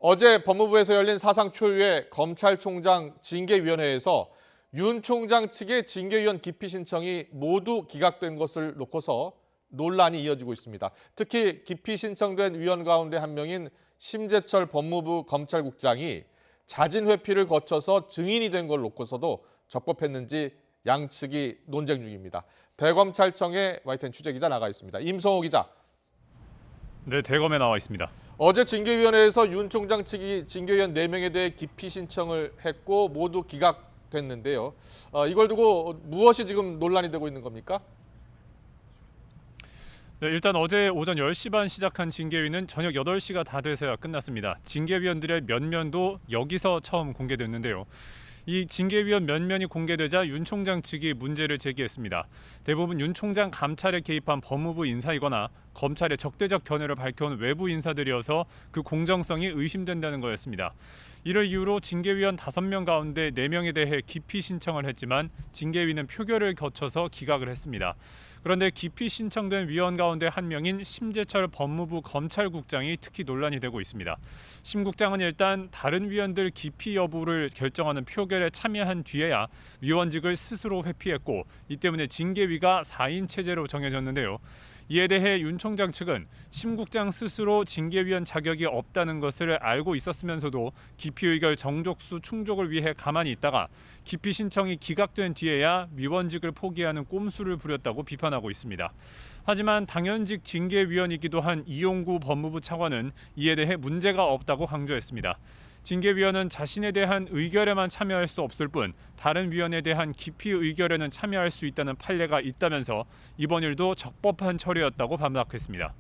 어제 법무부에서 열린 사상 초유의 검찰총장 징계위원회에서 윤 총장 측의 징계위원 기피 신청이 모두 기각된 것을 놓고서 논란이 이어지고 있습니다. 특히 기피 신청된 위원 가운데 한 명인 심재철 법무부 검찰국장이 자진 회피를 거쳐서 증인이 된 걸 놓고서도 적법했는지 양측이 논쟁 중입니다. 대검찰청의 YTN 취재기자 나가 있습니다. 임성호 기자. 네, 대검에 나와 있습니다. 어제 징계위원회에서 윤 총장 측이 징계위원 4명에 대해 기피 신청을 했고 모두 기각됐는데요. 이걸 두고 무엇이 지금 논란이 되고 있는 겁니까? 네, 일단 어제 오전 10시 반 시작한 징계위는 저녁 8시가 다 돼서야 끝났습니다. 징계위원들의 면면도 여기서 처음 공개됐는데요. 이 징계위원 면면이 공개되자 윤 총장 측이 문제를 제기했습니다. 대부분 윤 총장 감찰에 개입한 법무부 인사이거나 검찰의 적대적 견해를 밝혀온 외부 인사들이어서 그 공정성이 의심된다는 거였습니다. 이를 이유로 징계위원 5명 가운데 4명에 대해 기피 신청을 했지만 징계위는 표결을 거쳐서 기각을 했습니다. 그런데 기피 신청된 위원 가운데 한 명인 심재철 법무부 검찰국장이 특히 논란이 되고 있습니다. 심 국장은 일단 다른 위원들 기피 여부를 결정하는 표결에 참여한 뒤에야 위원직을 스스로 회피했고 이 때문에 징계위가 4인 체제로 정해졌는데요. 이에 대해 윤 총장 측은 심 국장 스스로 징계위원 자격이 없다는 것을 알고 있었으면서도 기피 의결 정족수 충족을 위해 가만히 있다가 기피 신청이 기각된 뒤에야 위원직을 포기하는 꼼수를 부렸다고 비판하고 있습니다. 하지만 당연직 징계위원이기도 한 이용구 법무부 차관은 이에 대해 문제가 없다고 강조했습니다. 징계위원은 자신에 대한 의결에만 참여할 수 없을 뿐 다른 위원에 대한 기피 의결에는 참여할 수 있다는 판례가 있다면서 이번 일도 적법한 처리였다고 반박했습니다.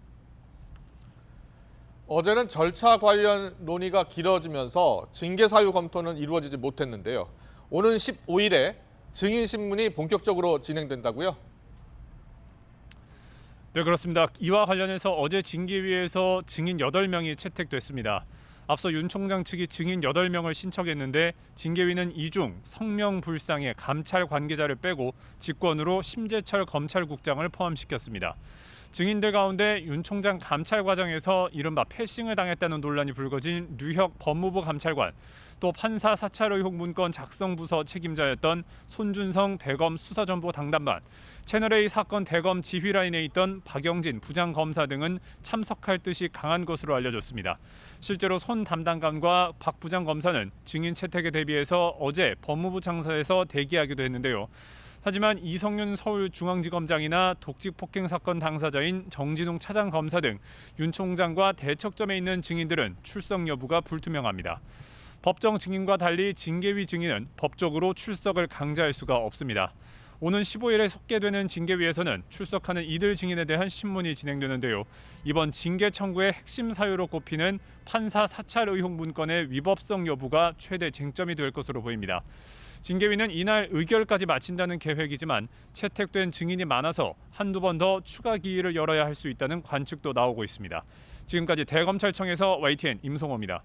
어제는 절차 관련 논의가 길어지면서 징계 사유 검토는 이루어지지 못했는데요. 오는 15일에 증인 신문이 본격적으로 진행된다고요? 네, 그렇습니다. 이와 관련해서 어제 징계위에서 증인 8명이 채택됐습니다. 앞서 윤 총장 측이 증인 8명을 신청했는데 징계위는 이 중 성명불상의 감찰 관계자를 빼고 직권으로 심재철 검찰국장을 포함시켰습니다. 증인들 가운데 윤 총장 감찰 과정에서 이른바 패싱을 당했다는 논란이 불거진 류혁 법무부 감찰관, 또 판사 사찰 의혹 문건 작성 부서 책임자였던 손준성 대검 수사정보 당담반, 채널A 사건 대검 지휘라인에 있던 박영진 부장검사 등은 참석할 뜻이 강한 것으로 알려졌습니다. 실제로 손 담당관과 박 부장검사는 증인 채택에 대비해서 어제 법무부 창서에서 대기하기도 했는데요. 하지만 이성윤 서울중앙지검장이나 독직 폭행 사건 당사자인 정진웅 차장검사 등 윤 총장과 대척점에 있는 증인들은 출석 여부가 불투명합니다. 법정 증인과 달리 징계위 증인은 법적으로 출석을 강제할 수가 없습니다. 오는 15일에 속개되는 징계위에서는 출석하는 이들 증인에 대한 신문이 진행되는데요. 이번 징계 청구의 핵심 사유로 꼽히는 판사 사찰 의혹 문건의 위법성 여부가 최대 쟁점이 될 것으로 보입니다. 징계위는 이날 의결까지 마친다는 계획이지만 채택된 증인이 많아서 한두 번 더 추가 기일을 열어야 할 수 있다는 관측도 나오고 있습니다. 지금까지 대검찰청에서 YTN 임성호입니다.